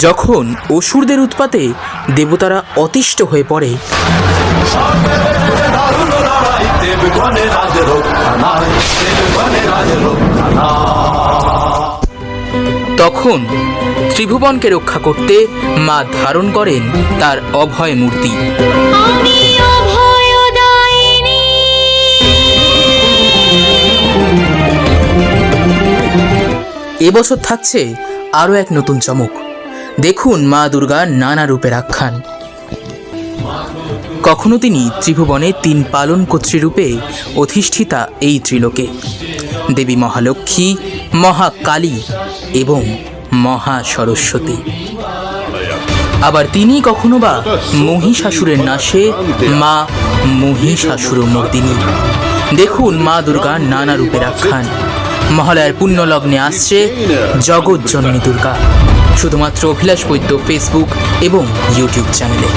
যখন অসুরদের উৎপাতে দেবতারা অতিষ্ঠ হয়ে পড়ে, তখন ত্রিভুবনকে রক্ষা করতে মা ধারণ করেন তার অভয় মূর্তি। এবছর থাকছে আরও এক নতুন চমক। দেখুন মা দুর্গার নানা রূপের আখ্যান। কখনো তিনি ত্রিভুবনে 3 পালনকর্ত্রী রূপে অধিষ্ঠিতা এই ত্রিলোকে, দেবী মহালক্ষ্মী, মহাকালী এবং মহা সরস্বতী। আবার তিনি কখনো বা মহিষাসুরের নাশে মা মহিষাসুরমর্দিনী। দেখুন মা দুর্গার নানা রূপের আখ্যান। মহালয়ার পুণ্যলগ্নে আসছে জগৎজননী দুর্গা, শুধুমাত্র অভিলাষ বৈদ্য ফেসবুক এবং ইউটিউব চ্যানেলে।